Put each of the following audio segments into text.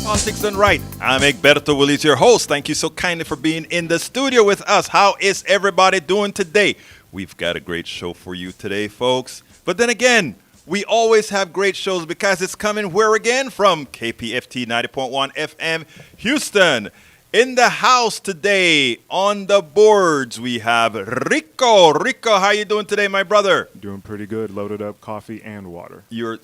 Politics Done Right. I'm Egberto Willis, your host. Thank you so kindly for being in the studio with us. How is everybody doing today? We've got a great show for you today, folks. But then again, we always have great shows because it's coming where again? From KPFT 90.1 FM, Houston. In the house today, on the boards, we have Rico. Rico, how you doing today, my brother? Doing pretty good. Loaded up coffee and water. You're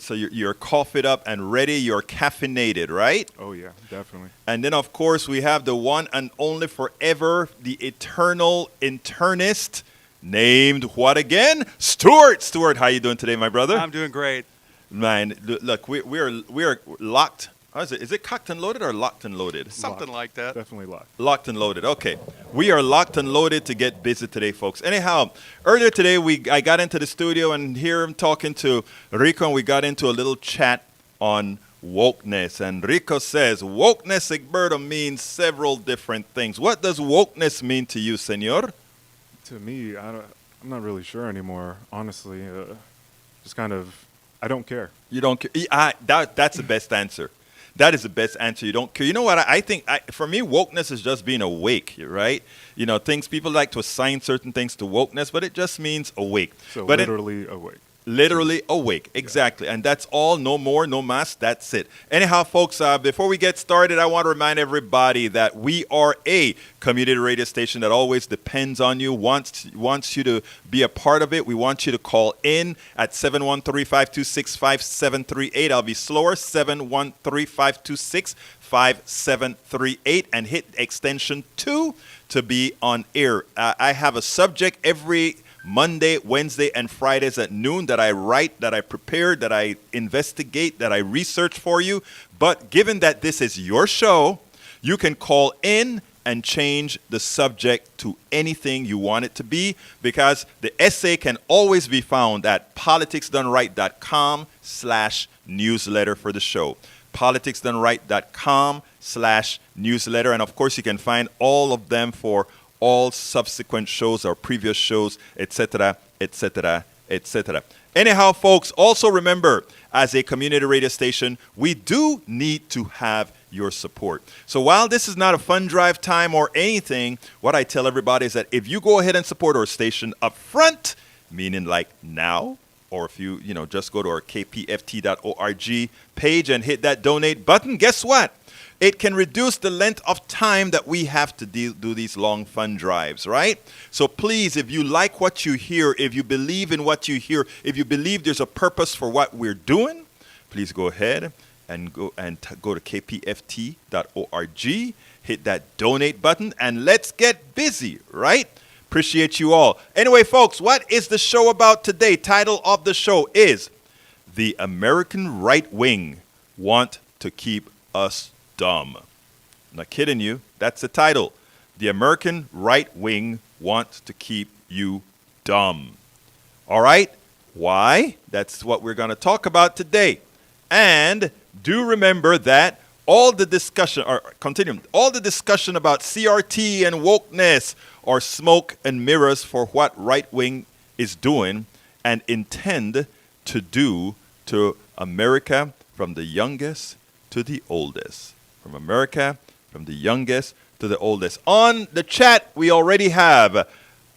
coffeeed up and ready. You're caffeinated, right? Oh, yeah, definitely. And then, of course, we have the one and only forever, the eternal internist, named what again? Stuart. Stuart, how you doing today, my brother? I'm doing great. Man, look, we're locked. How is it? Is it cocked and loaded or locked and loaded? Something like that. Definitely locked. Locked and loaded. Okay. We are locked and loaded to get busy today, folks. Anyhow, earlier today, I got into the studio and here I'm talking to Rico, and we got into a little chat on wokeness. And Rico says, wokeness, Egberto, means several different things. What does wokeness mean to you, senor? To me, I'm not really sure anymore, honestly. Just kind of, I don't care. You don't care? That's the best answer. That is the best answer. You don't care. You know what? I think, for me, wokeness is just being awake, right? You know, people like to assign certain things to wokeness, but it just means awake. So but literally awake. Literally awake, exactly. Yeah. And that's all, no more, no más, that's it. Anyhow, folks, before we get started, I want to remind everybody that we are a community radio station that always depends on you, wants you to be a part of it. We want you to call in at 713-526-5738. I'll be slower, 713-526-5738, and hit extension 2 to be on air. I have a subject every Monday, Wednesday, and Fridays at noon that I write, that I prepare, that I investigate, that I research for you. But given that this is your show, you can call in and change the subject to anything you want it to be, because the essay can always be found at politicsdoneright.com/newsletter for the show. politicsdoneright.com/newsletter. And of course, you can find all of them for all subsequent shows or previous shows, etc., etc., etc. Anyhow, folks, also remember, as a community radio station, we do need to have your support. So while this is not a fund drive time or anything, what I tell everybody is that if you go ahead and support our station up front, meaning like now, or if you just go to our kpft.org page and hit that donate button, guess what? It can reduce the length of time that we have to do these long fund drives, right? So please, if you like what you hear, if you believe in what you hear, if you believe there's a purpose for what we're doing, please go ahead and go to kpft.org, hit that donate button, and let's get busy, right? Appreciate you all. Anyway, folks, what is the show about today? Title of the show is The American Right Wing Want to Keep Us Dumb. I'm not kidding you. That's the title. The American right wing wants to keep you dumb. All right? Why? That's what we're going to talk about today. And do remember that all the discussion about CRT and wokeness are smoke and mirrors for what right wing is doing and intend to do to America from the youngest to the oldest. From America, from the youngest to the oldest. On the chat, we already have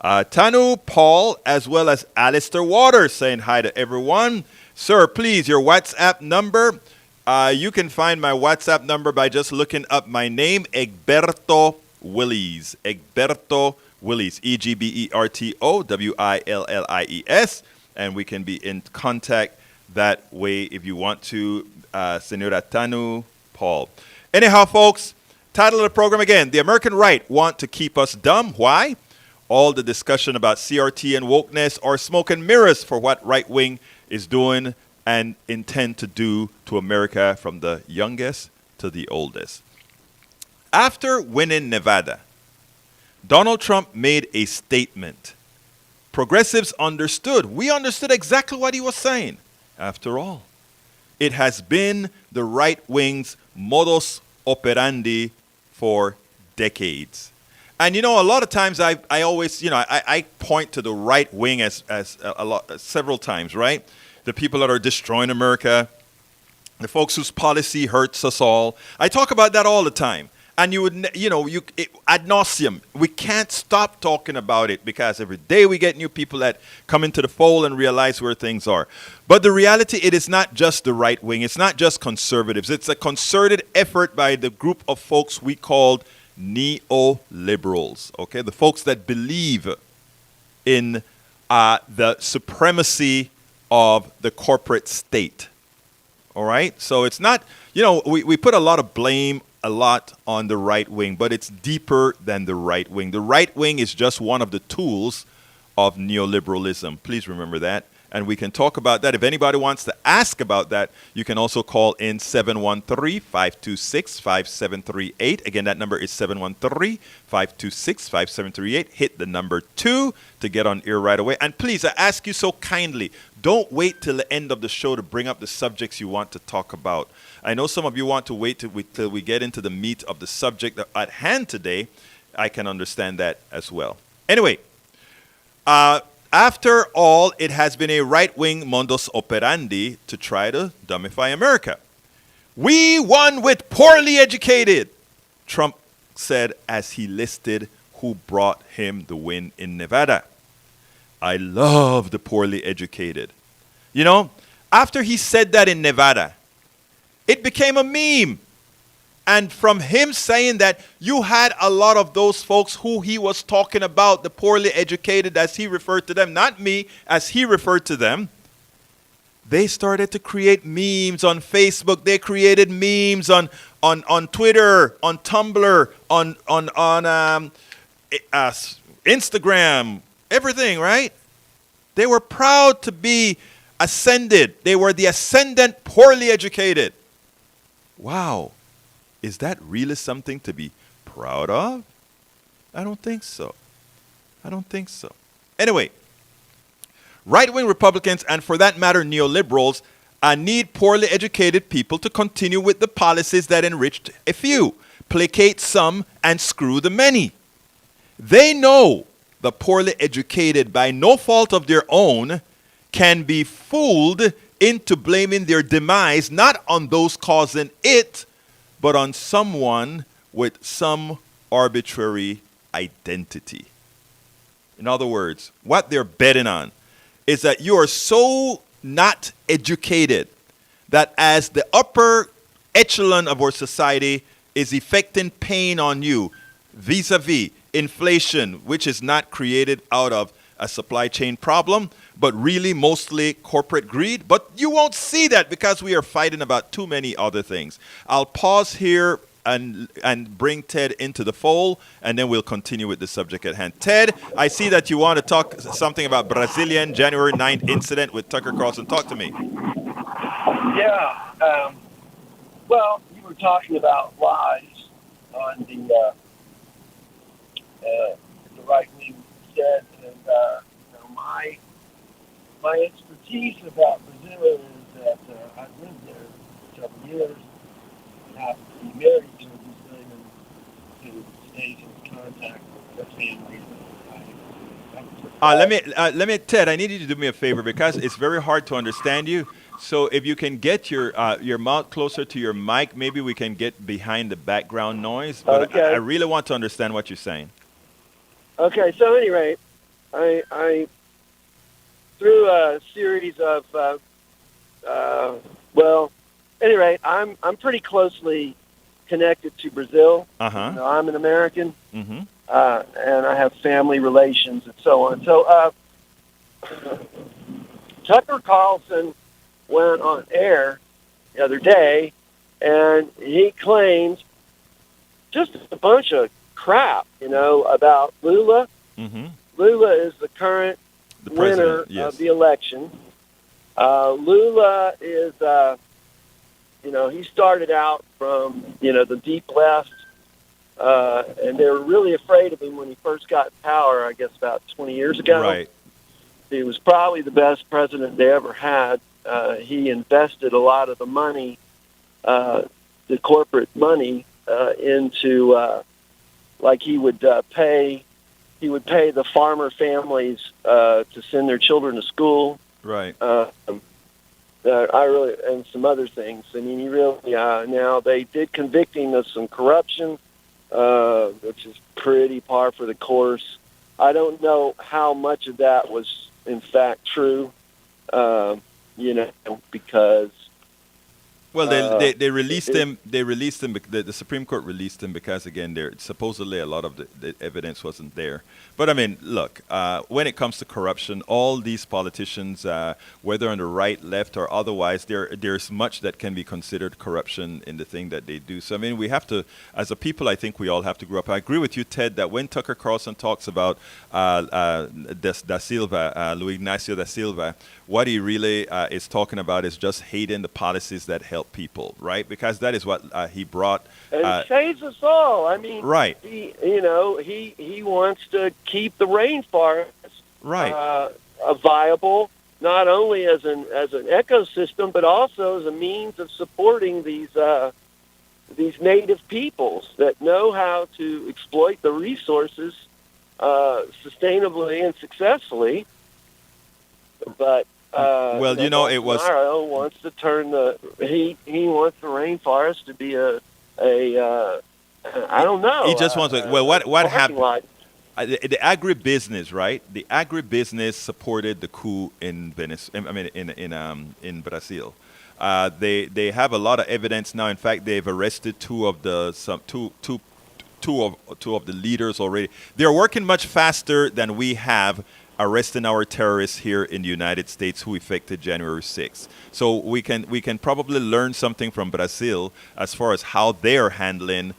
Tanu, Paul, as well as Alistair Waters saying hi to everyone. Sir, please, your WhatsApp number. You can find my WhatsApp number by just looking up my name, Egberto Willis. Egberto Willis, Egberto Willies. And we can be in contact that way if you want to, Senora Tanu, Paul. Anyhow, folks, title of the program again, The American Right Want to Keep Us Dumb. Why? All the discussion about CRT and wokeness are smoke and mirrors for what right wing is doing and intend to do to America from the youngest to the oldest. After winning Nevada, Donald Trump made a statement. Progressives understood. We understood exactly what he was saying. After all, it has been the right wing's modus operandi for decades. And a lot of times I always, I point to the right wing as several times, right? The people that are destroying America, the folks whose policy hurts us all. I talk about that all the time. And you would, ad nauseum. We can't stop talking about it because every day we get new people that come into the fold and realize where things are. But the reality, it is not just the right wing. It's not just conservatives. It's a concerted effort by the group of folks we called neoliberals. Okay, the folks that believe in the supremacy of the corporate state. All right, so it's not, we put a lot of blame a lot on the right wing, but it's deeper than the right wing. The right wing is just one of the tools of neoliberalism. Please remember that. And we can talk about that. If anybody wants to ask about that, you can also call in 713-526-5738. Again, that number is 713-526-5738. Hit the number 2 to get on air right away. And please, I ask you so kindly, don't wait till the end of the show to bring up the subjects you want to talk about. I know some of you want to wait till we get into the meat of the subject at hand today. I can understand that as well. Anyway, after all, it has been a right-wing modus operandi to try to dumbify America. We won with poorly educated, Trump said as he listed who brought him the win in Nevada. I love the poorly educated. After he said that in Nevada, it became a meme. And from him saying that, you had a lot of those folks who he was talking about, the poorly educated as he referred to them, not me, as he referred to them. They started to create memes on Facebook. They created memes on Twitter, on Tumblr, on Instagram, everything, right? They were proud to be ascended. They were the ascendant poorly educated. Wow. Is that really something to be proud of? I don't think so. Anyway, right-wing Republicans, and for that matter, neoliberals, need poorly educated people to continue with the policies that enriched a few, placate some, and screw the many. They know the poorly educated, by no fault of their own, can be fooled into blaming their demise not on those causing it, but on someone with some arbitrary identity. In other words, what they're betting on is that you are so not educated that as the upper echelon of our society is effecting pain on you vis-a-vis inflation, which is not created out of a supply chain problem, but really mostly corporate greed. But you won't see that because we are fighting about too many other things. I'll pause here and bring Ted into the fold, and then we'll continue with the subject at hand. Ted, I see that you want to talk something about Brazilian January 9th incident with Tucker Carlson. Talk to me. Yeah. Well, you were talking about lies on the right wing said, and my expertise about Brazil is that I've lived there several years and happen to be married to a Brazilian who stays in contact with the family. Let me, Ted, I need you to do me a favor because it's very hard to understand you. So if you can get your mouth closer to your mic, maybe we can get behind the background noise. But okay. I really want to understand what you're saying. Okay, so at any rate, I through a series of, I'm pretty closely connected to Brazil. Uh-huh. I'm an American, Mm-hmm. and I have family relations and so on. So Tucker Carlson went on air the other day, and he claimed just a bunch of crap, about Lula. Mm-hmm. Lula is the current winner of the election. Lula is, he started out from, the deep left, and they were really afraid of him when he first got in power, I guess about 20 years ago. Right. He was probably the best president they ever had. He invested a lot of the money, the corporate money, into, he would pay the farmer families to send their children to school. Right. and some other things. I mean, he really, now they did convict him of some corruption, which is pretty par for the course. I don't know how much of that was in fact true, because well, they released him. They released him. The Supreme Court released him because, again, supposedly a lot of the evidence wasn't there. But I mean, look, when it comes to corruption, all these politicians, whether on the right, left, or otherwise, there's much that can be considered corruption in the thing that they do. So I mean, we have to, as a people, I think we all have to grow up. I agree with you, Ted, that when Tucker Carlson talks about da Silva, Luis Ignacio da Silva, what he really is talking about is just hating the policies that help people, right? Because that is what he brought. And it saves us all. I mean, right. He wants to keep the rainforest right. Viable, not only as an ecosystem, but also as a means of supporting these native peoples that know how to exploit the resources sustainably and successfully. But it was. Bolsonaro wants to turn he wants the rainforest to be I don't know. He just wants to. Well, what happened? The agribusiness, right? The agribusiness supported the coup in in Brazil. They have a lot of evidence now. In fact, they've arrested two of the leaders already. They're working much faster than we have arresting our terrorists here in the United States who effected January 6th. So we can probably learn something from Brazil as far as how they're handling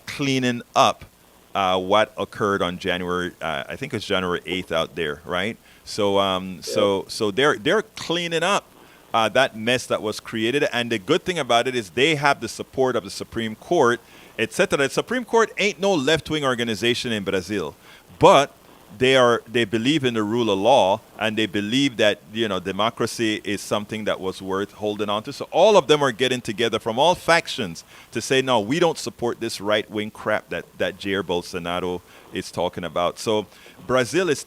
cleaning up what occurred on January, I think it's January 8th out there, right? So they're cleaning up that mess that was created. And the good thing about it is they have the support of the Supreme Court, etc. The Supreme Court ain't no left-wing organization in Brazil, but they believe in the rule of law, and they believe that democracy is something that was worth holding on to. So all of them are getting together from all factions to say, no, we don't support this right-wing crap that Jair Bolsonaro is talking about. So Brazil is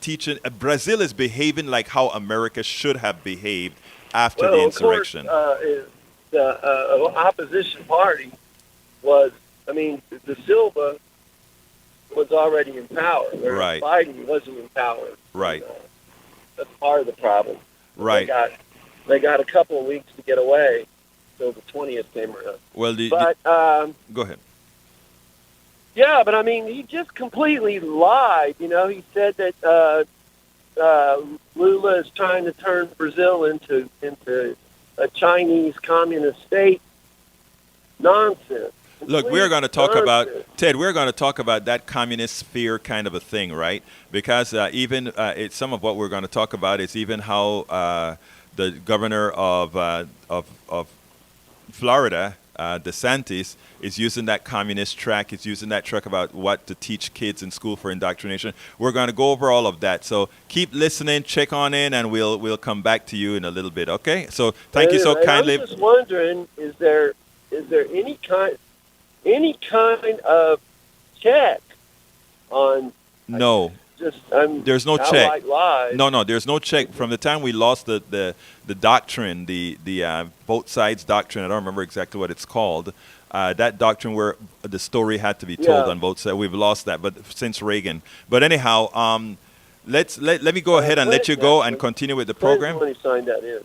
behaving like how America should have behaved after the insurrection. Of course, the opposition party was, the Silva was already in power. Right. Biden wasn't in power. Right. That's part of the problem. Right. They got a couple of weeks to get away until the 20th came around. Well, go ahead. Yeah, but he just completely lied. He said that Lula is trying to turn Brazil into a Chinese communist state. Nonsense. Look, we're going to talk about, Ted, we're going to talk about that communist sphere kind of a thing, right? Because some of what we're going to talk about is even how the governor of Florida, DeSantis, is using that communist track. He's using that track about what to teach kids in school for indoctrination. We're going to go over all of that. So keep listening, check on in, and we'll come back to you in a little bit, okay? So thank you so kindly. I'm just wondering, is there any kind of check on? No. There's no check. Lies. No, there's no check. From the time we lost the doctrine, the both sides doctrine, I don't remember exactly what it's called, that doctrine where the story had to be told on both sides. We've lost that, but since Reagan. But anyhow, let me go ahead and let you go and continue with the program. Signed that in.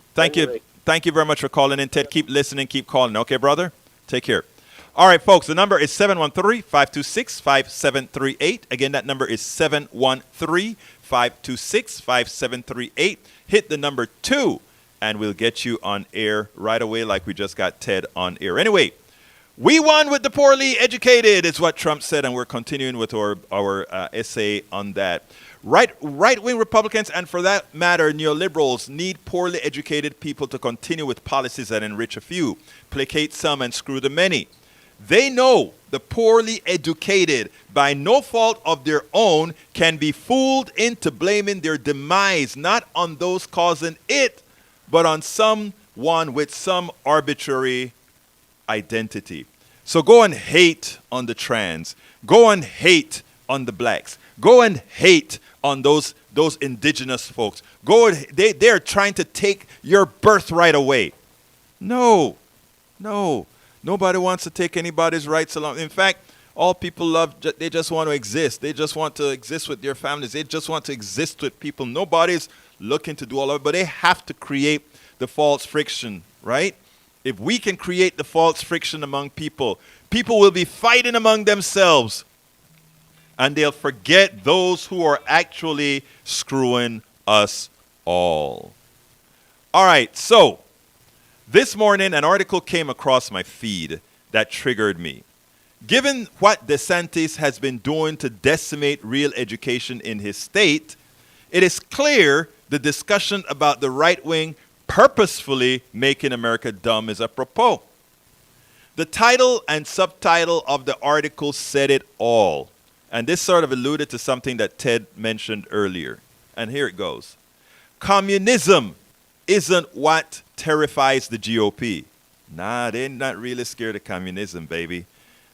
Thank you very much for calling in, Ted. Keep listening, keep calling. Okay, brother? Take care. All right, folks, the number is 713-526-5738. Again, that number is 713-526-5738. Hit the number 2, and we'll get you on air right away like we just got Ted on air. Anyway, we won with the poorly educated is what Trump said, and we're continuing with our essay on that. Right-wing Republicans, and for that matter, neoliberals, need poorly educated people to continue with policies that enrich a few, placate some, and screw the many. They know the poorly educated, by no fault of their own, can be fooled into blaming their demise not on those causing it, but on someone with some arbitrary identity. So go and hate on the trans. Go and hate on the blacks. Go and hate on those indigenous folks. They're trying to take your birthright away. No, no. Nobody wants to take anybody's rights along. In fact, all people love, they just want to exist. They just want to exist with their families. They just want to exist with people. Nobody's looking to do all of it, but they have to create the false friction, right? If we can create the false friction among people, people will be fighting among themselves, and they'll forget those who are actually screwing us all. All right, so this morning an article came across my feed that triggered me. Given what DeSantis has been doing to decimate real education in his state, it is clear the discussion about the right wing purposefully making America dumb is apropos. The title and subtitle of the article said it all. And this sort of alluded to something that Ted mentioned earlier. And here it goes. Communism isn't what terrifies the GOP. Nah, they're not really scared of communism, baby.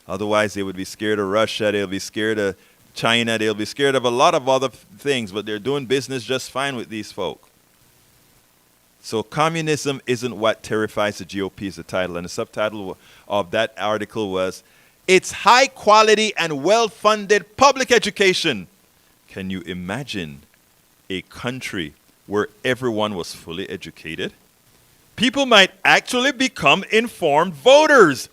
Otherwise, they would be scared of Russia. They'll be scared of China. They'll be scared of a lot of other things. But they're doing business just fine with these folk. So communism isn't what terrifies the GOP is the title. And the subtitle of that article was, It's High Quality and Well-Funded Public Education. Can you imagine a country where everyone was fully educated? People might actually become informed voters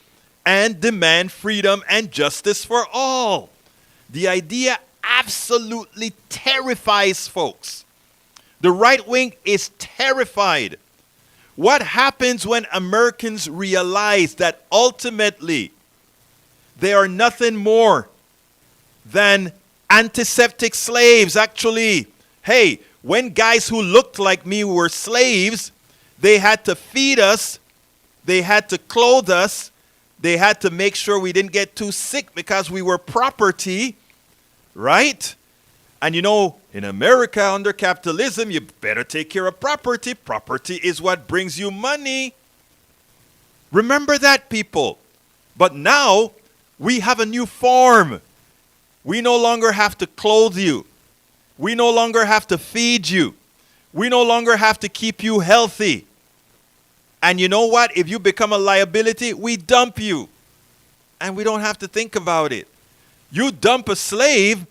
and demand freedom and justice for all. The idea absolutely terrifies folks. The right wing is terrified. What happens when Americans realize that ultimately they are nothing more than antiseptic slaves? Actually, hey, when guys who looked like me were slaves, they had to feed us, they had to clothe us, they had to make sure we didn't get too sick because we were property, right? And you know, in America, under capitalism, you better take care of property. Property is what brings you money. Remember that, people. But now, we have a new form. We no longer have to clothe you. We no longer have to feed you. We no longer have to keep you healthy. And you know what? If you become a liability, we dump you. And we don't have to think about it. You dump a slave,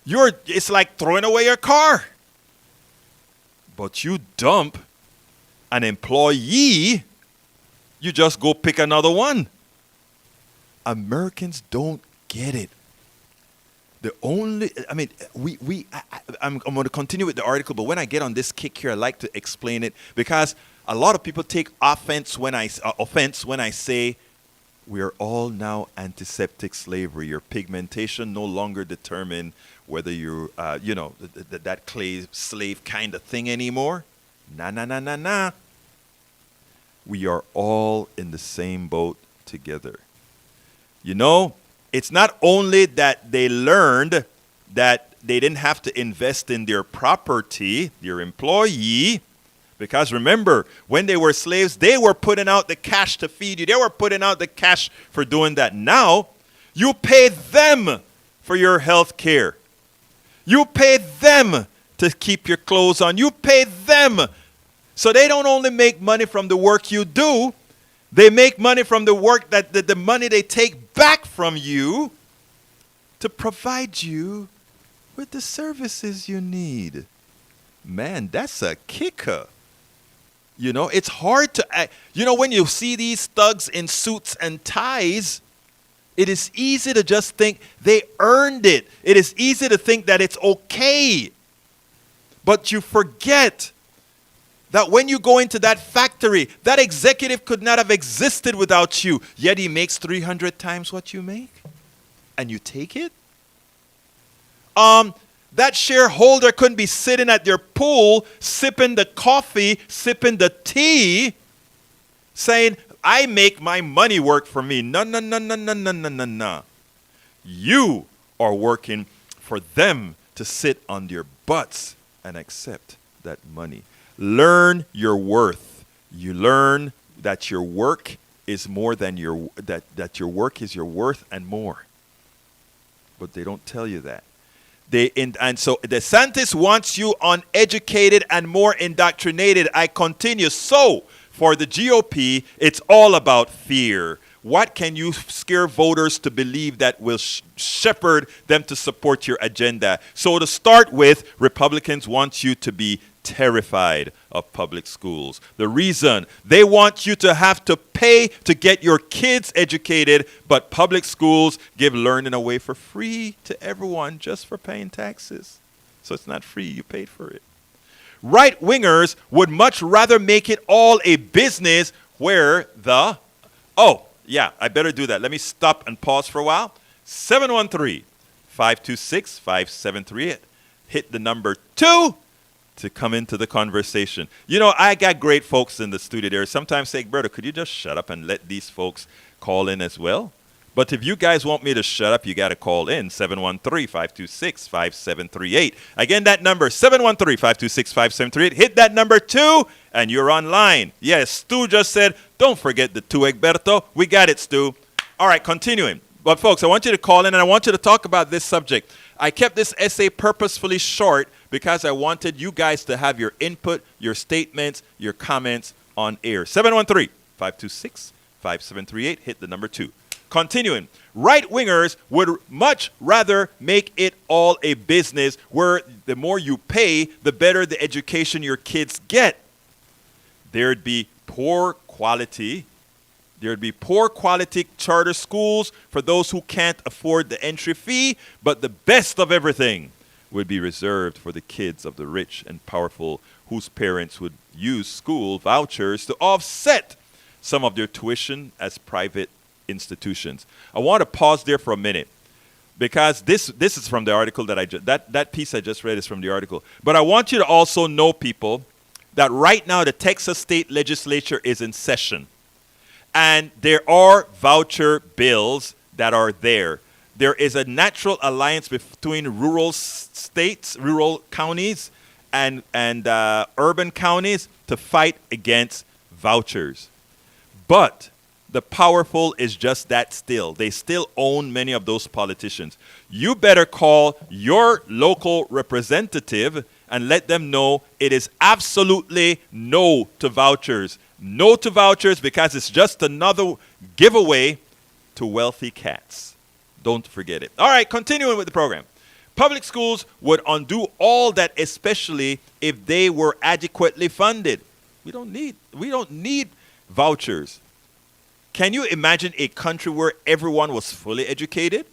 it's like throwing away your car. But you dump an employee, you just go pick another one. Americans don't get it. I'm going to continue with the article, but when I get on this kick here, I like to explain it because a lot of people take offense when I say we are all now antiseptic slavery. Your pigmentation no longer determine whether you're, that clay slave kind of thing anymore. Nah. We are all in the same boat together. You know, it's not only that they learned that they didn't have to invest in their property, their employee, because remember, when they were slaves, they were putting out the cash to feed you. They were putting out the cash for doing that. Now, you pay them for your health care. You pay them to keep your clothes on. You pay them. So they don't only make money from the work you do, they make money from the work that the money they take back from you to provide you with the services you need. Man, that's a kicker. You know, it's hard to act. You know, when you see these thugs in suits and ties, it is easy to just think they earned it. It is easy to think that it's okay. But you forget that when you go into that factory, that executive could not have existed without you. Yet he makes 300 times what you make. And you take it? That shareholder couldn't be sitting at their pool, sipping the coffee, sipping the tea, saying, I make my money work for me. No. You are working for them to sit on their butts and accept that money. Learn your worth. You learn that your work is more than that your work is your worth and more. But they don't tell you that. And so DeSantis wants you uneducated and more indoctrinated. I continue. So, For the GOP, it's all about fear. What can you scare voters to believe that will shepherd them to support your agenda? So to start with, Republicans want you to be terrified of public schools. The reason, they want you to have to pay to get your kids educated, but public schools give learning away for free to everyone just for paying taxes. So it's not free, you paid for it. Right-wingers would much rather make it all a business where the... Oh, yeah, I better do that. Let me stop and pause for a while. 713-526-5738. Hit the number 2 to come into the conversation. You know, I got great folks in the studio there. Sometimes say, brother, could you just shut up and let these folks call in as well? But if you guys want me to shut up, you got to call in 713-526-5738. Again, that number, 713-526-5738. Hit that number 2, and you're online. Yes, Stu just said, don't forget the 2, Egberto. We got it, Stu. All right, continuing. But, folks, I want you to call in, and I want you to talk about this subject. I kept this essay purposefully short because I wanted you guys to have your input, your statements, your comments on air. 713-526-5738. Hit the number 2. Continuing, right-wingers would much rather make it all a business where the more you pay, the better the education your kids get. There'd be poor quality charter schools for those who can't afford the entry fee, but the best of everything would be reserved for the kids of the rich and powerful whose parents would use school vouchers to offset some of their tuition as private institutions. I want to pause there for a minute because this is from the article that piece I just read is from the article. But I want you to also know, people, that right now the Texas state legislature is in session, and there are voucher bills that are there. There is a natural alliance between rural states, rural counties, and urban counties to fight against vouchers. But the powerful is just that still. They still own many of those politicians. You better call your local representative and let them know it is absolutely no to vouchers. No to vouchers because it's just another giveaway to wealthy cats. Don't forget it. All right, continuing with the program. Public schools would undo all that, especially if they were adequately funded. We don't need vouchers. Can you imagine a country where everyone was fully educated?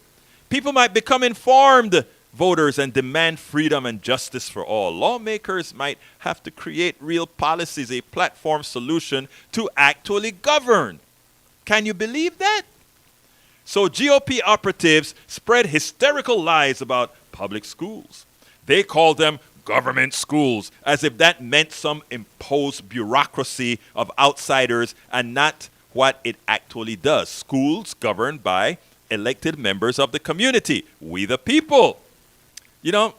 People might become informed voters and demand freedom and justice for all. Lawmakers might have to create real policies, a platform solution to actually govern. Can you believe that? So GOP operatives spread hysterical lies about public schools. They call them government schools, as if that meant some imposed bureaucracy of outsiders and not what it actually does. Schools governed by elected members of the community, we the people. You know,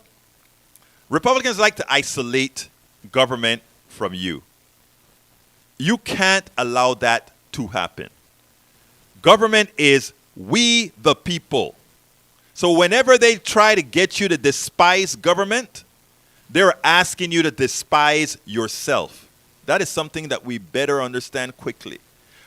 Republicans like to isolate government from you. You can't allow that to happen. Government is we the people. So whenever they try to get you to despise government, they're asking you to despise yourself. That is something that we better understand quickly.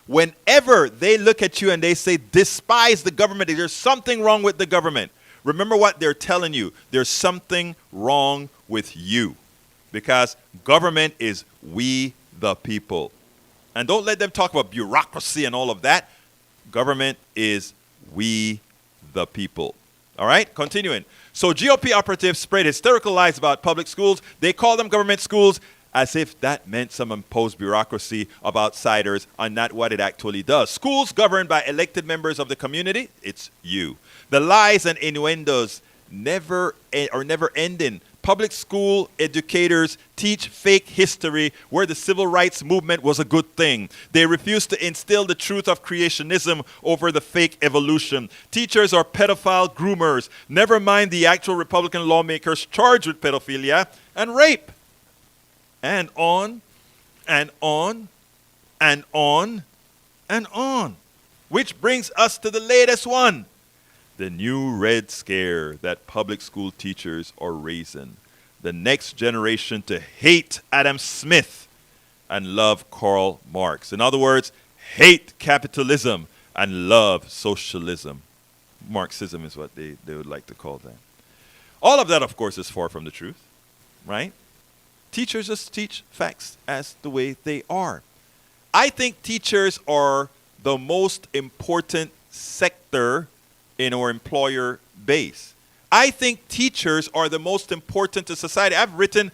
Whenever they look at you and they say, despise the government, there's something wrong with the government. Remember what they're telling you. There's something wrong with you. Because government is we the people. And don't let them talk about bureaucracy and all of that. Government is we the people. All right, continuing. So GOP operatives spread hysterical lies about public schools. They call them government schools, as if that meant some imposed bureaucracy of outsiders and not what it actually does. Schools governed by elected members of the community, it's you. The lies and innuendos never ending. Public school educators teach fake history where the civil rights movement was a good thing. They refuse to instill the truth of creationism over the fake evolution. Teachers are pedophile groomers. Never mind the actual Republican lawmakers charged with pedophilia and rape. And on, and on, and on, and on. Which brings us to the latest one. The new Red Scare that public school teachers are raising. The next generation to hate Adam Smith and love Karl Marx. In other words, hate capitalism and love socialism. Marxism is what they would like to call that. All of that, of course, is far from the truth, right? Teachers just teach facts as the way they are. I think teachers are the most important sector in our employer base. I think teachers are the most important to society. I've written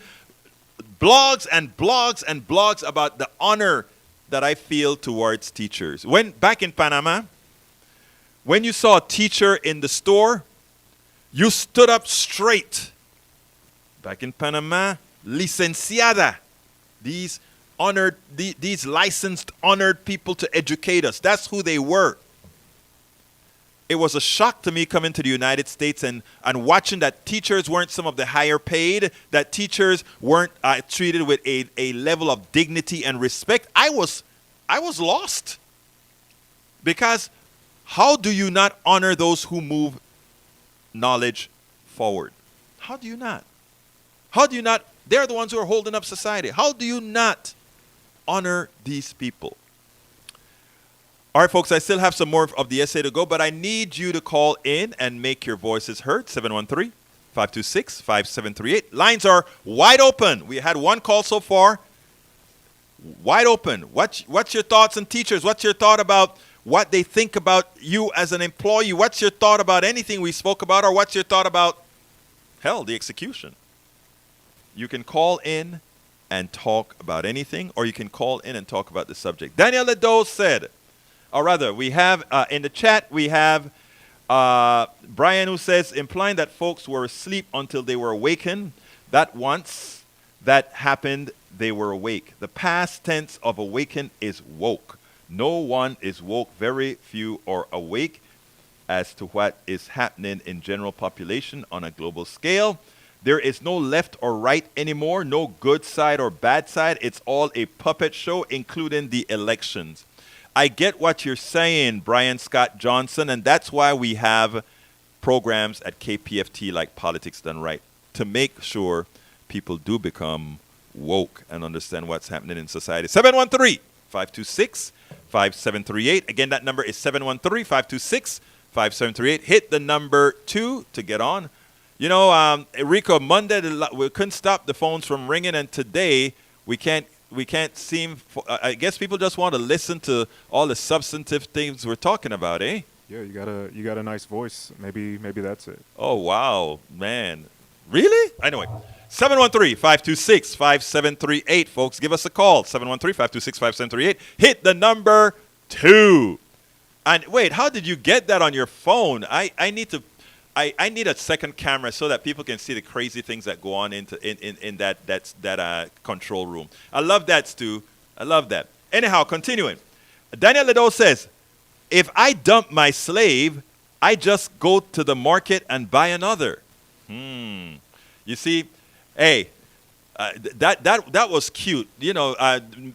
blogs and blogs and blogs about the honor that I feel towards teachers. When back in Panama, when you saw a teacher in the store, you stood up straight. Back in Panama, licenciada, these honored, these licensed, honored people to educate us. That's who they were. It was a shock to me coming to the United States and watching that teachers weren't some of the higher paid, that teachers weren't treated with a level of dignity and respect. I was lost. Because how do you not honor those who move knowledge forward? How do you not? How do you not? They're the ones who are holding up society. How do you not honor these people? All right, folks, I still have some more of the essay to go, but I need you to call in and make your voices heard. 713-526-5738. Lines are wide open. We had one call so far. Wide open. What's your thoughts on teachers? What's your thought about what they think about you as an employee? What's your thought about anything we spoke about? Or what's your thought about, hell, the execution? You can call in and talk about anything, or you can call in and talk about the subject. Daniel Ledo said, or rather, we have in the chat, we have Brian who says, implying that folks were asleep until they were awakened. That once that happened, they were awake. The past tense of awaken is woke. No one is woke. Very few are awake as to what is happening in general population on a global scale. There is no left or right anymore, no good side or bad side. It's all a puppet show, including the elections. I get what you're saying, Brian Scott Johnson, and that's why we have programs at KPFT like Politics Done Right, to make sure people do become woke and understand what's happening in society. 713-526-5738. Again, that number is 713-526-5738. Hit the number 2 to get on. You know, Rico, Monday we couldn't stop the phones from ringing, and today we can't seem. I guess people just want to listen to all the substantive things we're talking about, eh? Yeah, you got a nice voice. Maybe that's it. Oh wow, man, really? Anyway, 713-526-5738, folks, give us a call. 713-526-5738. Hit the number 2. And wait, how did you get that on your phone? I need a second camera so that people can see the crazy things that go on in that control room. I love that, Stu. I love that. Anyhow, continuing. Daniel Ledo says, if I dump my slave, I just go to the market and buy another. You see, hey, that was cute. You know,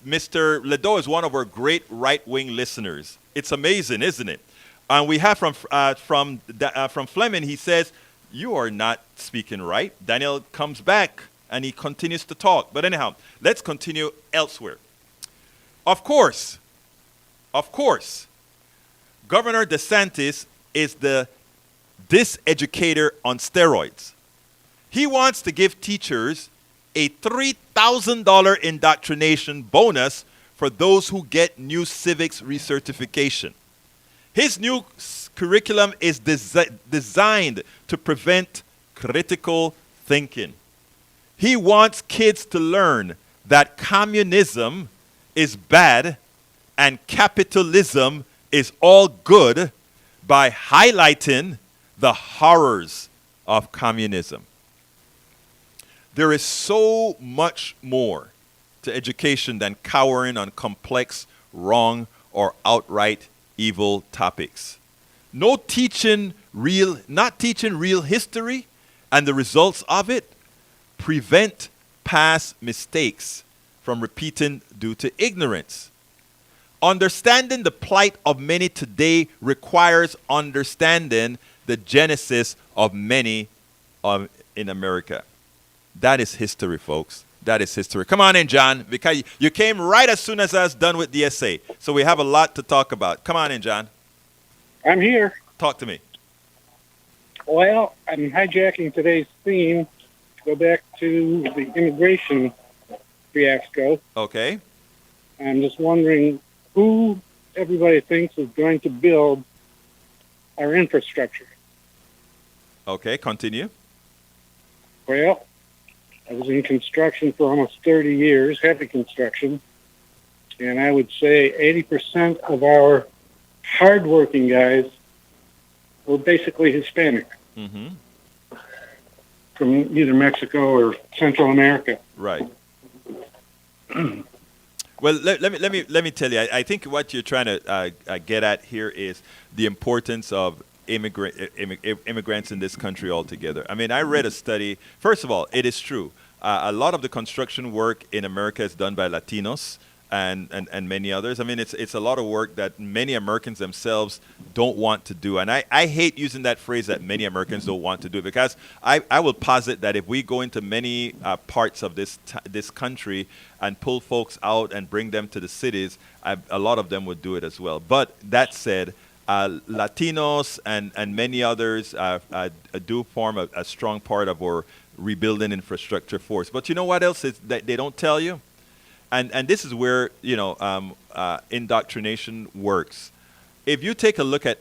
Mr. Ledo is one of our great right-wing listeners. It's amazing, isn't it? And we have from Fleming, he says, you are not speaking right. Daniel comes back and he continues to talk. But anyhow, let's continue elsewhere. Of course, Governor DeSantis is the diseducator on steroids. He wants to give teachers a $3,000 indoctrination bonus for those who get new civics recertification. His new curriculum is designed to prevent critical thinking. He wants kids to learn that communism is bad and capitalism is all good by highlighting the horrors of communism. There is so much more to education than cowering on complex, wrong, or outright evil topics. Not teaching real history and the results of it prevent past mistakes from repeating due to ignorance. Understanding the plight of many today requires understanding the genesis of many in America. That is history, folks. That is history. Come on in, John, because you came right as soon as I was done with the essay. So we have a lot to talk about. Come on in, John. I'm here. Talk to me. Well, I'm hijacking today's theme to go back to the immigration fiasco. Okay. I'm just wondering who everybody thinks is going to build our infrastructure. Okay, continue. Well, I was in construction for almost 30 years, heavy construction, and I would say 80% of our hardworking guys were basically Hispanic Mm-hmm. from either Mexico or Central America. Right. Well, let me tell you. I think what you're trying to get at here is the importance of immigrants in this country altogether. I mean, I read a study. First of all, it is true. A lot of the construction work in America is done by Latinos and many others. I mean, it's a lot of work that many Americans themselves don't want to do. And I hate using that phrase that many Americans don't want to do, because I will posit that if we go into many parts of this country and pull folks out and bring them to the cities, a lot of them would do it as well. But that said, Latinos and many others do form a strong part of our rebuilding infrastructure force. But you know what else is that they don't tell you? And this is where, indoctrination works. If you take a look at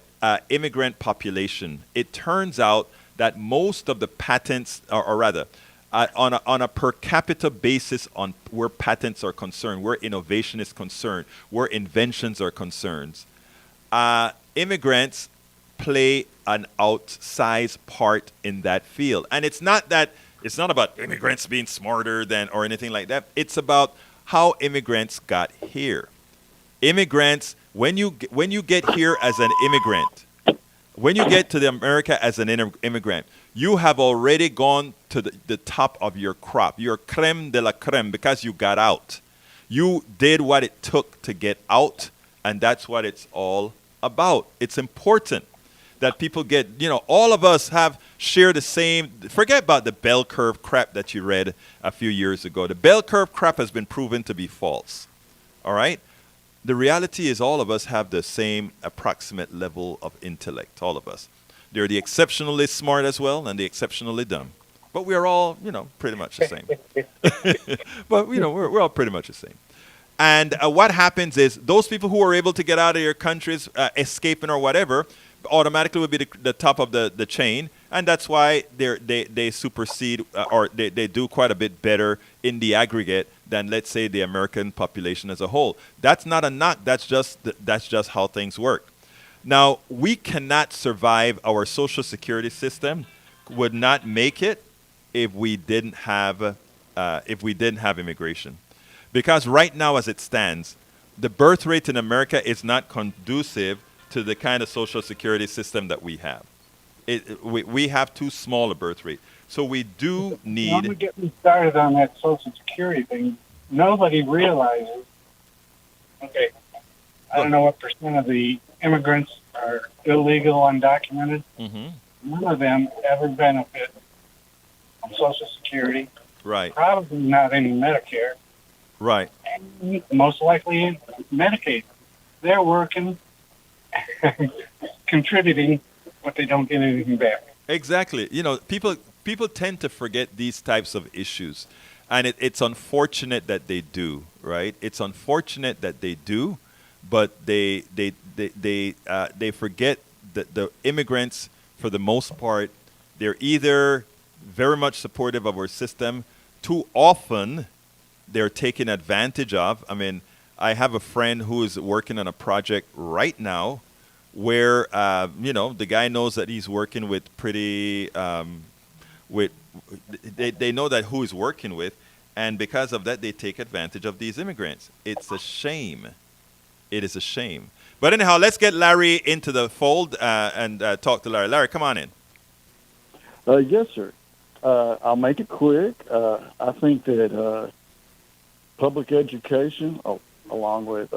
immigrant population, it turns out that most of the patents, or rather, on a per capita basis, on where patents are concerned, where innovation is concerned, where inventions are concerned, immigrants play an outsized part in that field. And it's not about immigrants being smarter than or anything like that. It's about how immigrants got here. Immigrants, when you get here as an immigrant, when you get to the America as an immigrant, you have already gone to the top of your crop. You're creme de la creme because you got out. You did what it took to get out, and that's what it's all about. It's important that people get, all of us share the same. Forget about the bell curve crap that you read a few years ago. The bell curve crap has been proven to be false. All right? The reality is all of us have the same approximate level of intellect, all of us. They're the exceptionally smart as well and the exceptionally dumb. But we're all, pretty much the same. But, we're all pretty much the same. And what happens is those people who are able to get out of their countries, escaping or whatever, automatically will be the top of the chain, and that's why they supersede or they do quite a bit better in the aggregate than, let's say, the American population as a whole. That's not a knock. That's just how things work. Now, we cannot survive. Our social security system would not make it if we didn't have immigration, because right now, as it stands, the birth rate in America is not conducive to the kind of social security system that we have. We have too small a birth rate. So we do need... Don't we get me started on that Social Security thing? Nobody realizes, okay, I don't know what percent of the immigrants are illegal, undocumented. Mm-hmm. None of them ever benefit from Social Security. Right. Probably not any Medicare. Right. And most likely Medicaid. They're working, contributing, but they don't get anything back. Exactly. People tend to forget these types of issues, and it's unfortunate that they do. Right? It's unfortunate that they do, but they forget that the immigrants, for the most part, they're either very much supportive of our system. Too often, they're taken advantage of. I mean, I have a friend who is working on a project right now where, the guy knows that he's working with pretty, they know that who he's working with, and because of that, they take advantage of these immigrants. It's a shame. It is a shame. But anyhow, let's get Larry into the fold and talk to Larry. Larry, come on in. Yes, sir. I'll make it quick. I think that public education, along with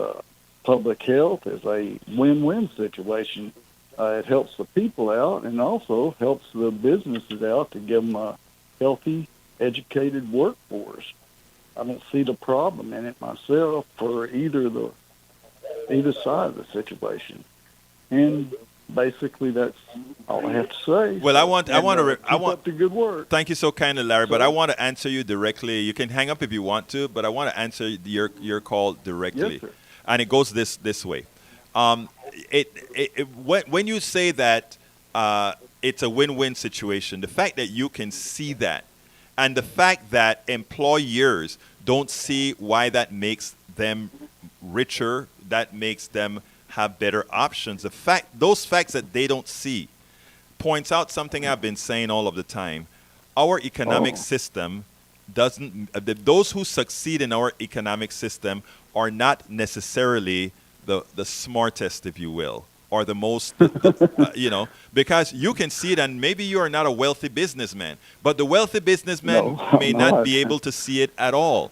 public health, is a win-win situation. It helps the people out and also helps the businesses out to give them a healthy, educated workforce. I don't see the problem in it myself for either side of the situation. And basically, that's all I have to say. Well, keep up the good work. Thank you so kindly, Larry. But I want to answer you directly. You can hang up if you want to, but I want to answer your call directly. Yes, sir. And it goes this way. When you say that it's a win-win situation, the fact that you can see that, and the fact that employers don't see why that makes them richer, that makes them have better options. Those facts that they don't see points out something I've been saying all of the time. Our economic system doesn't. Those who succeed in our economic system are not necessarily the smartest, if you will, or the most, because you can see it, and maybe you are not a wealthy businessman, but the wealthy businessman may not be able to see it at all.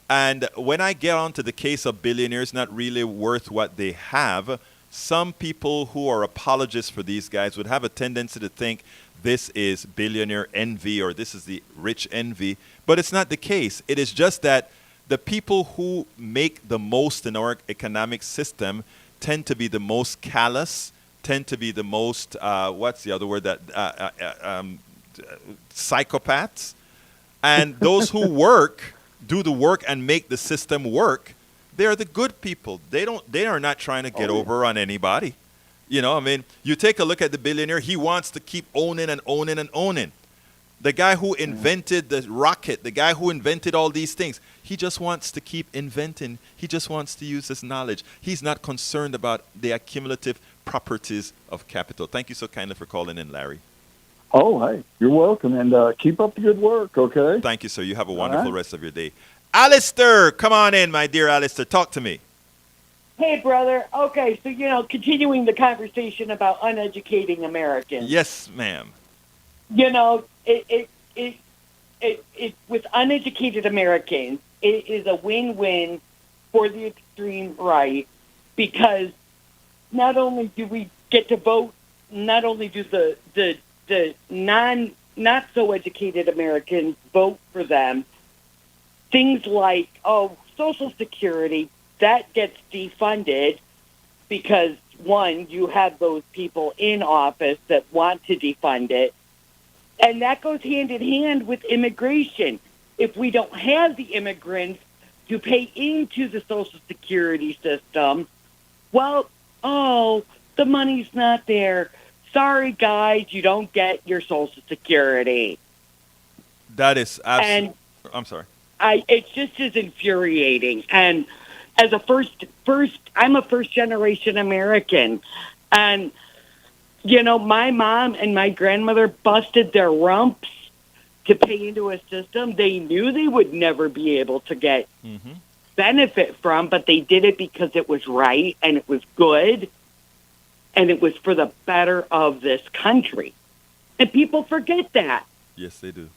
And when I get onto the case of billionaires not really worth what they have, some people who are apologists for these guys would have a tendency to think this is billionaire envy or this is the rich envy. But it's not the case. It is just that the people who make the most in our economic system tend to be the most callous, tend to be the most, what's the other word, psychopaths. And those who do the work and make the system work, they're the good people. They are not trying to get over on anybody. You take a look at the billionaire, he wants to keep owning and owning and owning. The guy who invented the rocket, the guy who invented all these things, he just wants to keep inventing. He just wants to use his knowledge. He's not concerned about the accumulative properties of capital. Thank you so kindly for calling in, Larry. Oh, hey, you're welcome, and keep up the good work, okay? Thank you, sir. You have a wonderful rest of your day. Alistair, come on in, my dear Alistair. Talk to me. Hey, brother. Okay, so, continuing the conversation about uneducating Americans. Yes, ma'am. It with uneducated Americans, it is a win-win for the extreme right, because not only do we get to vote, not only do the not so educated Americans vote for them, things like Social Security, that gets defunded because one, you have those people in office that want to defund it. And that goes hand in hand with immigration. If we don't have the immigrants to pay into the Social Security system, well, the money's not there. Sorry, guys, you don't get your Social Security. That is absolutely... I'm sorry. It's just as infuriating. And as I'm a first-generation American. And my mom and my grandmother busted their rumps to pay into a system they knew they would never be able to get benefit from, but they did it because it was right and it was good and it was for the better of this country. And people forget that. Yes, they do.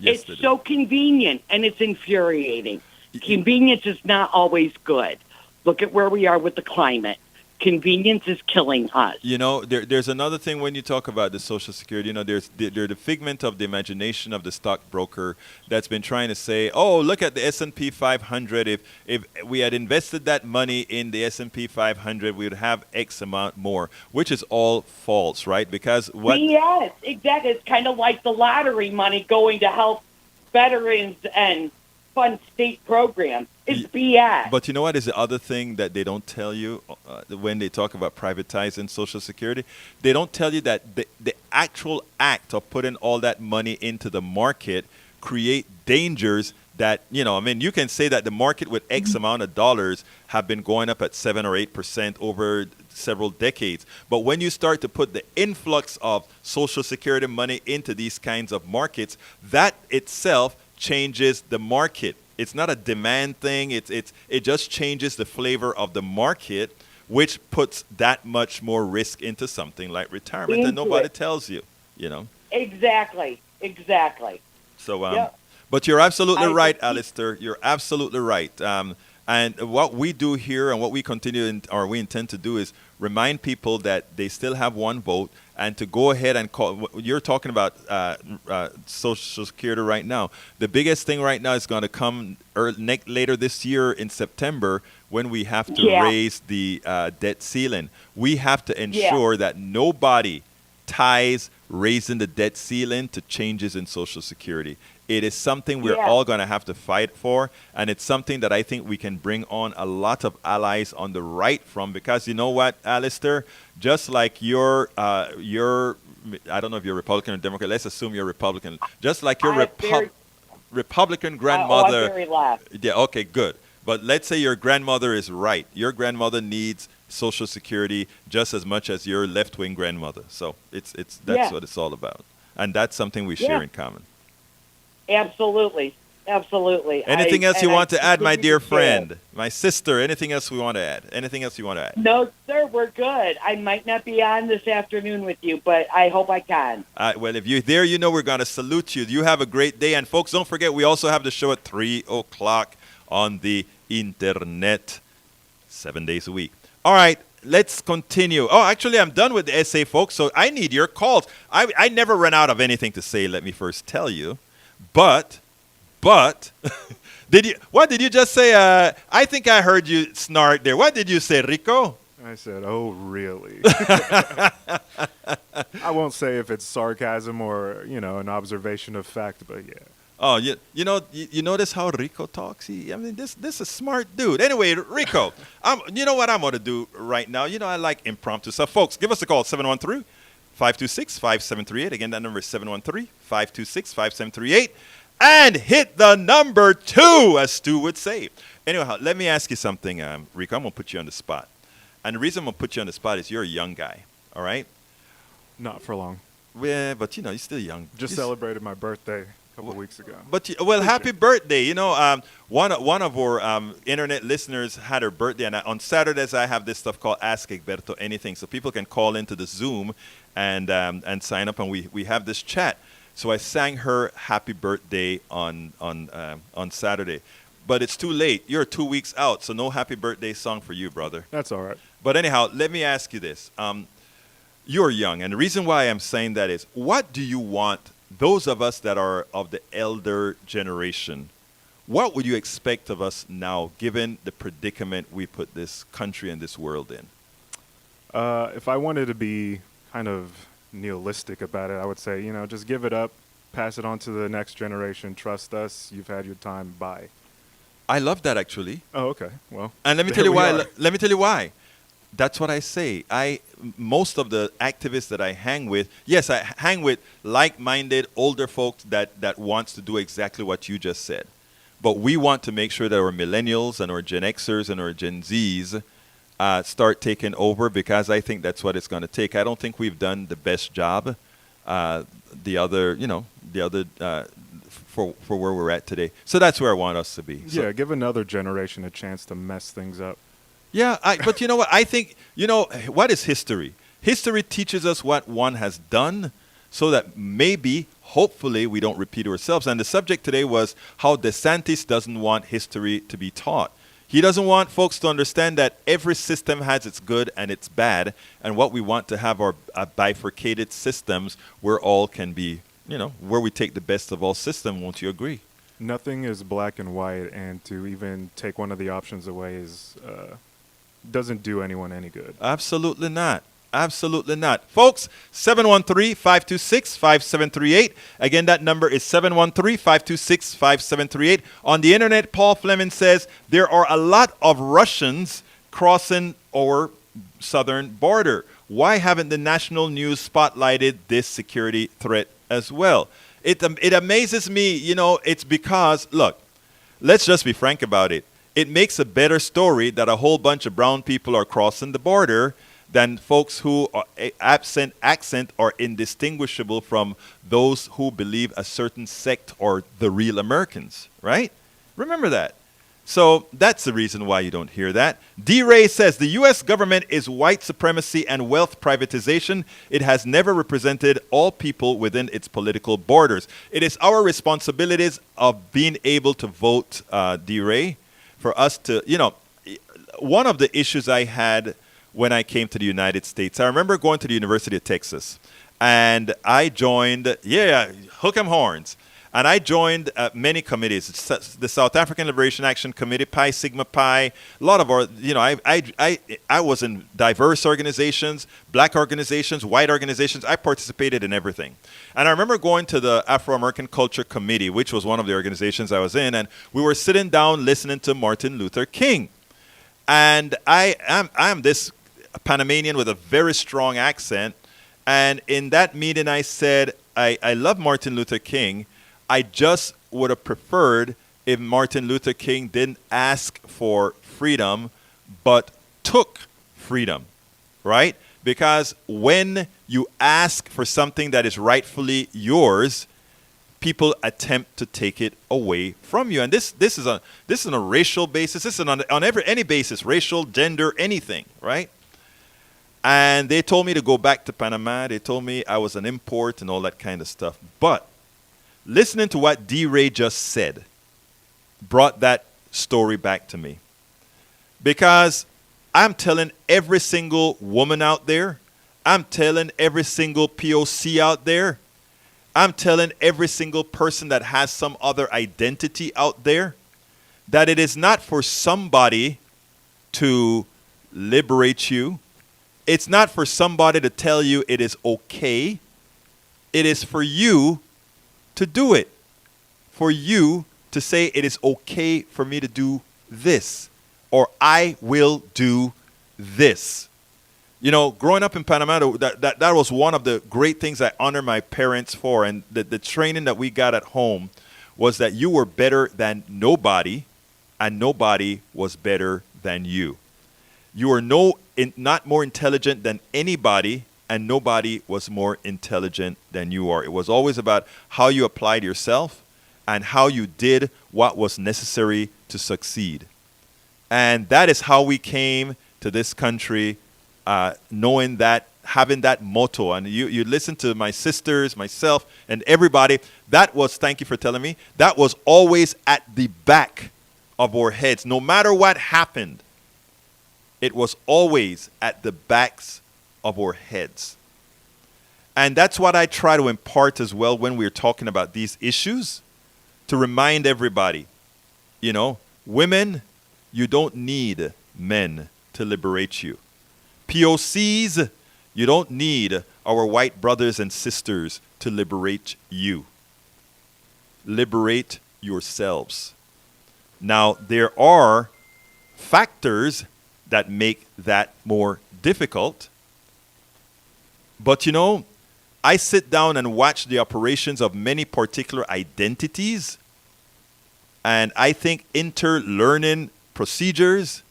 It's so convenient and it's infuriating. Convenience is not always good. Look at where we are with the climate. Convenience is killing us. There's another thing when you talk about the Social Security. They're the figment of the imagination of the stockbroker that's been trying to say, look at the S&P 500. If we had invested that money in the S&P 500, we would have X amount more, which is all false, right? Because Yes, exactly. It's kind of like the lottery money going to help veterans and fund state programs. It's BS. But you know what is the other thing that they don't tell you when they talk about privatizing Social Security? They don't tell you that the actual act of putting all that money into the market create dangers that, you can say that the market with X amount of dollars have been going up at 7 or 8% over several decades. But when you start to put the influx of Social Security money into these kinds of markets, that itself changes the market. It's not a demand thing. It just changes the flavor of the market, which puts that much more risk into something like retirement that nobody tells you. Exactly. So, but you're absolutely right, Alistair. You're absolutely right. And what we do here and what we we intend to do is remind people that they still have one vote and to go ahead and call. You're talking about Social Security right now. The biggest thing right now is going to come later this year in September when we have to raise the debt ceiling. We have to ensure that nobody ties raising the debt ceiling to changes in Social Security. It is something we're all going to have to fight for, and it's something that I think we can bring on a lot of allies on the right from, because you know what, Alistair? Just like your I don't know if you're Republican or Democrat. Let's assume you're Republican. Just like your Republican grandmother. I'm very left. Yeah, okay, good. But let's say your grandmother is right. Your grandmother needs Social Security just as much as your left-wing grandmother. So that's what it's all about. And that's something we share in common. Absolutely. Absolutely. Anything else you want to add, my dear friend? My sister, anything else we want to add? Anything else you want to add? No, sir, we're good. I might not be on this afternoon with you, but I hope I can. Well, if you're there, we're going to salute you. You have a great day. And folks, don't forget, we also have the show at 3 o'clock on the internet 7 days a week. All right, let's continue. Oh, actually, I'm done with the essay, folks, so I need your calls. I never run out of anything to say, let me first tell you. But, what did you just say? I think I heard you snort there. What did you say, Rico? I said, oh, really? I won't say if it's sarcasm or, an observation of fact, but yeah. Oh, you notice how Rico talks? This is a smart dude. Anyway, Rico, you know what I'm going to do right now? I like impromptu stuff. Folks, give us a call, 713-526-5738. Again, that number is 713-526-5738. And hit the number 2, as Stu would say. Anyhow, let me ask you something, Rico. I'm going to put you on the spot. And the reason I'm going to put you on the spot is you're a young guy, all right? Not for long. Yeah, but, you're still young. Just celebrated my birthday a couple weeks ago. But, happy birthday. One of our internet listeners had her birthday, and on Saturdays I have this stuff called Ask Egberto Anything. So people can call into the Zoom and sign up, and we have this chat. So I sang her happy birthday on Saturday. But it's too late. You're 2 weeks out, so no happy birthday song for you, brother. That's all right. But anyhow, let me ask you this. You're young, and the reason why I'm saying that is, what do you want, those of us that are of the elder generation, what would you expect of us now, given the predicament we put this country and this world in? If I wanted to be kind of nihilistic about it, I would say, just give it up, pass it on to the next generation, trust us, you've had your time, bye. I love that, actually. Oh, okay. Well, and let me tell you why. Let me tell you why. That's what I say. Most of the activists that I hang with, yes, I hang with like-minded older folks that wants to do exactly what you just said. But we want to make sure that our millennials and our Gen Xers and our Gen Zs start taking over, because I think that's what it's going to take. I don't think we've done the best job. For where we're at today. So that's where I want us to be. So. Yeah, give another generation a chance to mess things up. Yeah, but you know what? I think, what is history? History teaches us what one has done so that maybe, hopefully, we don't repeat ourselves. And the subject today was how DeSantis doesn't want history to be taught. He doesn't want folks to understand that every system has its good and its bad, and what we want to have are bifurcated systems where all can be, where we take the best of all systems. Won't you agree? Nothing is black and white, and to even take one of the options away doesn't do anyone any good. Absolutely not. Absolutely not. Folks, 713-526-5738. Again, that number is 713-526-5738. On the internet, Paul Fleming says there are a lot of Russians crossing our southern border. Why haven't the national news spotlighted this security threat as well? It amazes me, it's because, look, let's just be frank about it. It makes a better story that a whole bunch of brown people are crossing the border than folks who are accent are indistinguishable from those who believe a certain sect are the real Americans, right? Remember that. So that's the reason why you don't hear that. D. Ray says the U.S. government is white supremacy and wealth privatization. It has never represented all people within its political borders. It is our responsibilities of being able to vote, D. Ray, for us to, one of the issues I had when I came to the United States. I remember going to the University of Texas, and I joined, hook 'em horns. And I joined many committees, the South African Liberation Action Committee, Pi Sigma Pi, a lot of our, I was in diverse organizations, black organizations, white organizations. I participated in everything. And I remember going to the Afro-American Culture Committee, which was one of the organizations I was in, and we were sitting down listening to Martin Luther King. And I'm this Panamanian with a very strong accent. And in that meeting, I said, I love Martin Luther King. I just would have preferred if Martin Luther King didn't ask for freedom, but took freedom, right? Because when you ask for something that is rightfully yours, people attempt to take it away from you. And this is on a racial basis. This is on any basis, racial, gender, anything, right? And they told me to go back to Panama. They told me I was an import and all that kind of stuff. But listening to what D. Ray just said brought that story back to me. Because I'm telling every single woman out there, I'm telling every single POC out there, I'm telling every single person that has some other identity out there, that it is not for somebody to liberate you. It's not for somebody to tell you it is okay. It is for you to do it, for you to say it is okay for me to do this, or I will do this. You know, growing up in Panama, that was one of the great things I honor my parents for, and the training that we got at home was that you were better than nobody, and nobody was better than you. You are not more intelligent than anybody, and nobody was more intelligent than you are. It was always about how you applied yourself and how you did what was necessary to succeed. And that is how we came to this country, knowing that, having that motto. And you listen to my sisters, myself, and everybody. That was, thank you for telling me, that was always at the back of our heads. No matter what happened, it was always at the backs of our heads. And that's what I try to impart as well when we're talking about these issues, to remind everybody, women, you don't need men to liberate you. POCs, you don't need our white brothers and sisters to liberate you. Liberate yourselves. Now, there are factors that make that more difficult. But I sit down and watch the operations of many particular identities, and I think interlearning procedures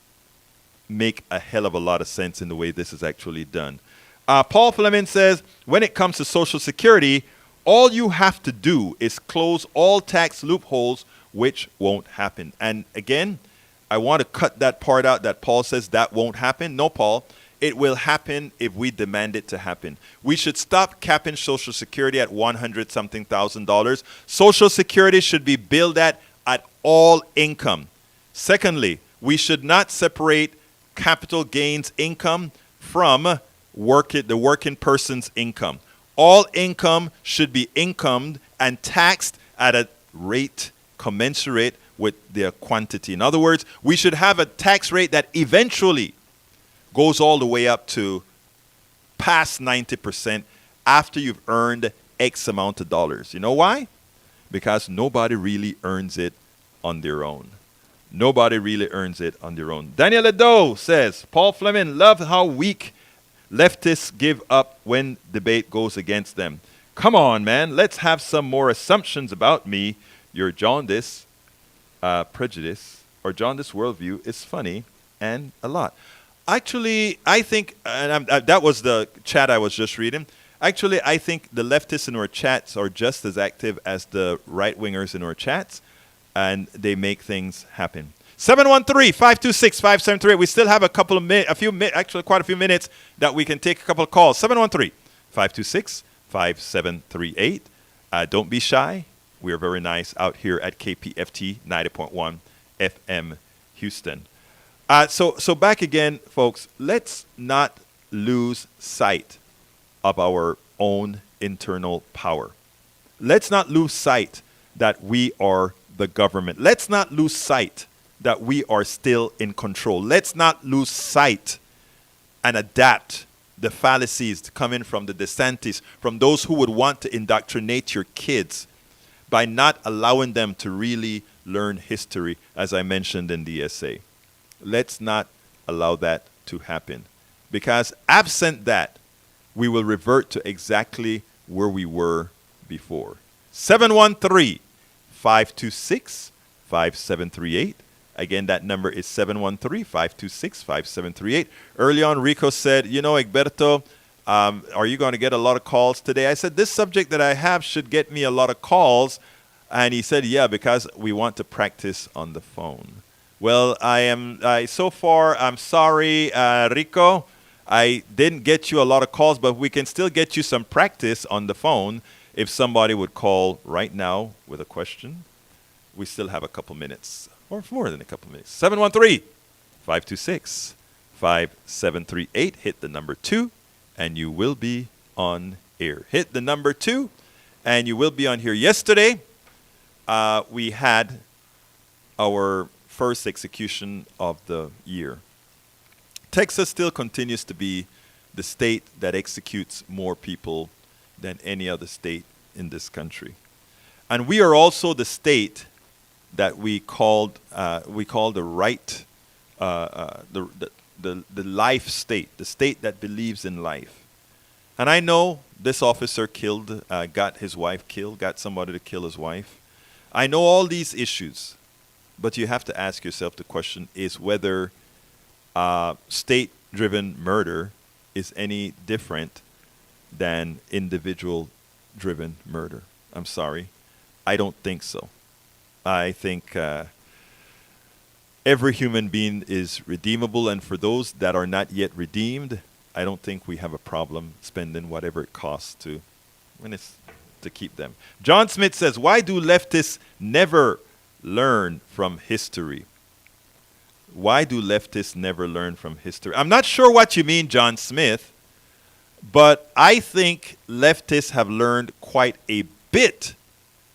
make a hell of a lot of sense in the way this is actually done. Paul Fleming says, when it comes to Social Security, all you have to do is close all tax loopholes, which won't happen. And again, I want to cut that part out that Paul says that won't happen. No, Paul. It will happen if we demand it to happen. We should stop capping Social Security at $100-something thousand. Social Security should be billed at all income. Secondly, we should not separate capital gains income from the working person's income. All income should be incomed and taxed at a rate commensurate with their quantity. In other words, we should have a tax rate that eventually goes all the way up to past 90% after you've earned X amount of dollars. You know why? Because nobody really earns it on their own. Nobody really earns it on their own. Daniel Edo says, Paul Fleming, love how weak leftists give up when debate goes against them. Come on, man. Let's have some more assumptions about me. Your jaundice, prejudice, or jaundice worldview is funny and a lot. Actually, I think, and that was the chat I was just reading. Actually, I think the leftists in our chats are just as active as the right-wingers in our chats, and they make things happen. 713-526-5738. We still have quite a few minutes that we can take a couple of calls. 713-526-5738. Don't be shy. We are very nice out here at KPFT 90.1 FM Houston. So back again, folks. Let's not lose sight of our own internal power. Let's not lose sight that we are the government. Let's not lose sight that we are still in control. Let's not lose sight and adapt the fallacies coming from the DeSantis, from those who would want to indoctrinate your kids by not allowing them to really learn history, as I mentioned in the essay. Let's not allow that to happen, because absent that, we will revert to exactly where we were before. 713-526-5738. Again, that number is 713-526-5738. Early on, Rico said, Egberto, are you going to get a lot of calls today? I said, this subject that I have should get me a lot of calls. And he said, yeah, because we want to practice on the phone. Well, so far, I'm sorry, Rico. I didn't get you a lot of calls, but we can still get you some practice on the phone if somebody would call right now with a question. We still have a couple minutes, or more than a couple minutes. 713-526-5738. Hit the number 2, and you will be on air. Hit the number 2, and you will be on here. Yesterday, we had our first execution of the year. Texas still continues to be the state that executes more people than any other state in this country. And we are also the state that we call the right, the life state, the state that believes in life. And I know this officer got his wife killed, got somebody to kill his wife. I know all these issues, but you have to ask yourself the question is whether state-driven murder is any different than individual-driven murder. I'm sorry. I don't think so. I think every human being is redeemable, and for those that are not yet redeemed, I don't think we have a problem spending whatever it costs to keep them. John Smith says, why do leftists never learn from history? Why do leftists never learn from history? I'm not sure what you mean, John Smith, but I think leftists have learned quite a bit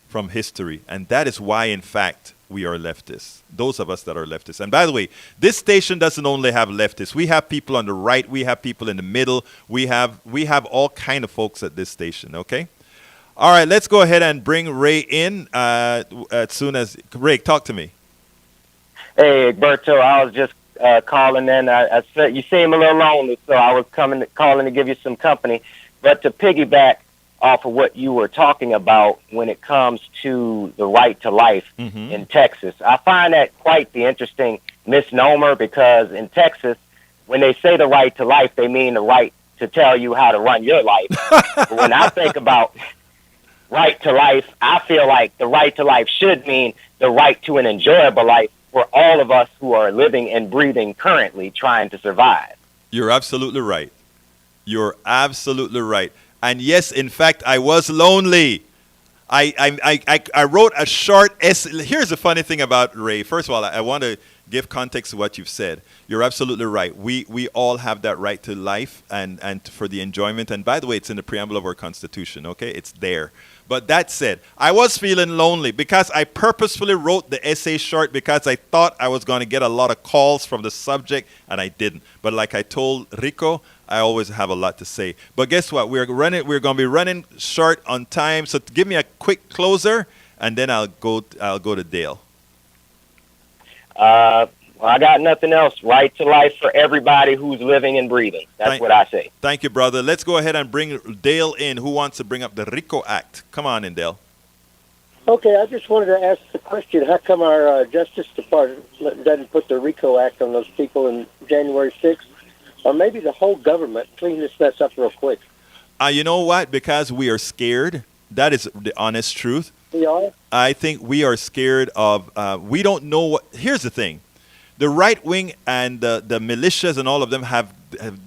from history, and that is why, in fact, we are leftists, those of us that are leftists. And by the way, this station doesn't only have leftists. We have people on the right. We have people in the middle. We have all kind of folks at this station, okay? All right, let's go ahead and bring Ray in as soon as... Ray, talk to me. Hey, Berto, I was just calling in. I said you seem a little lonely, so I was calling to give you some company. But to piggyback off of what you were talking about when it comes to the right to life in Texas, I find that quite the interesting misnomer, because in Texas, when they say the right to life, they mean the right to tell you how to run your life. But when I think about right to life, I feel like the right to life should mean the right to an enjoyable life for all of us who are living and breathing currently, trying to survive. You're absolutely right. You're absolutely right. And yes, in fact, I was lonely. I wrote a short essay. Here's the funny thing about Ray. First of all, I want to give context to what you've said. You're absolutely right. We all have that right to life and for the enjoyment. And by the way, it's in the preamble of our Constitution, okay? It's there. But that said, I was feeling lonely because I purposefully wrote the essay short because I thought I was going to get a lot of calls from the subject, and I didn't. But like I told Rico, I always have a lot to say. But guess what? We're going to be running short on time. So give me a quick closer, and then I'll go to Dale. Well, I got nothing else. Right to life for everybody who's living and breathing. That's what I say. Thank you, brother. Let's go ahead and bring Dale in, who wants to bring up the RICO Act. Come on in, Dale. Okay, I just wanted to ask the question, how come our Justice Department doesn't put the RICO Act on those people in January 6th? Or maybe the whole government clean this mess up real quick. You know what? Because we are scared. That is the honest truth. We are? I think we are scared of, we don't know what, here's the thing. The right wing and the militias and all of them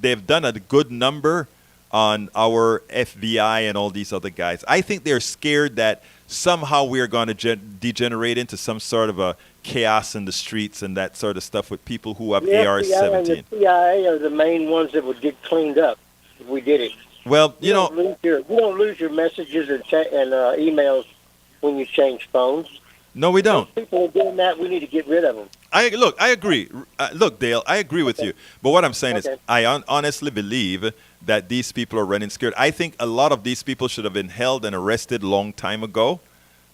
they've done a good number on our FBI and all these other guys. I think they're scared that somehow we are going to degenerate into some sort of a chaos in the streets and that sort of stuff with people who have AR-17. And the CIA are the main ones that would get cleaned up if we did it. Well, you don't lose your messages and emails when you change phones. No, we don't. Those people are doing that. We need to get rid of them. I agree. Look, Dale, I agree with you. But what I'm saying is, I honestly believe that these people are running scared. I think a lot of these people should have been held and arrested long time ago.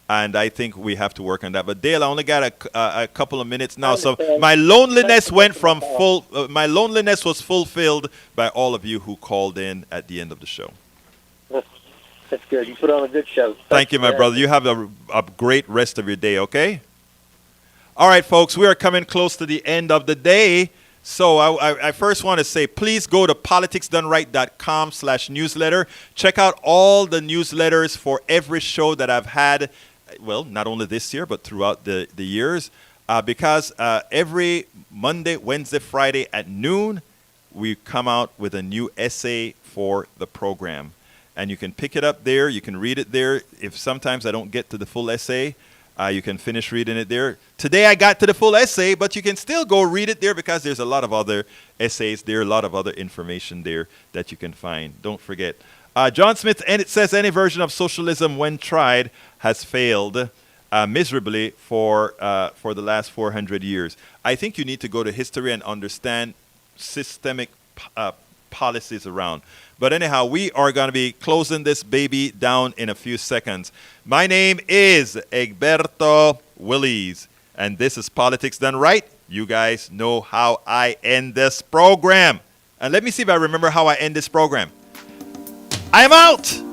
And I think we have to work on that. But Dale, I only got a couple of minutes now, so my loneliness my loneliness was fulfilled by all of you who called in at the end of the show. That's good. You put on a good show. Thank you, my brother. You have a great rest of your day. Okay. All right, folks. We are coming close to the end of the day. So I first want to say, please go to politicsdoneright.com/newsletter. Check out all the newsletters for every show that I've had. Well, not only this year, but throughout the years. Because every Monday, Wednesday, Friday at noon, we come out with a new essay for the program. And you can pick it up there. You can read it there. If sometimes I don't get to the full essay, you can finish reading it there. Today I got to the full essay, but you can still go read it there because there's a lot of other essays there, a lot of other information there that you can find. Don't forget. John Smith, and it says any version of socialism when tried has failed miserably for the last 400 years. I think you need to go to history and understand systemic policies around. But anyhow, we are going to be closing this baby down in a few seconds. My name is Egberto Willies, and this is Politics Done Right. You guys know how I end this program. And let me see if I remember how I end this program. I'm out!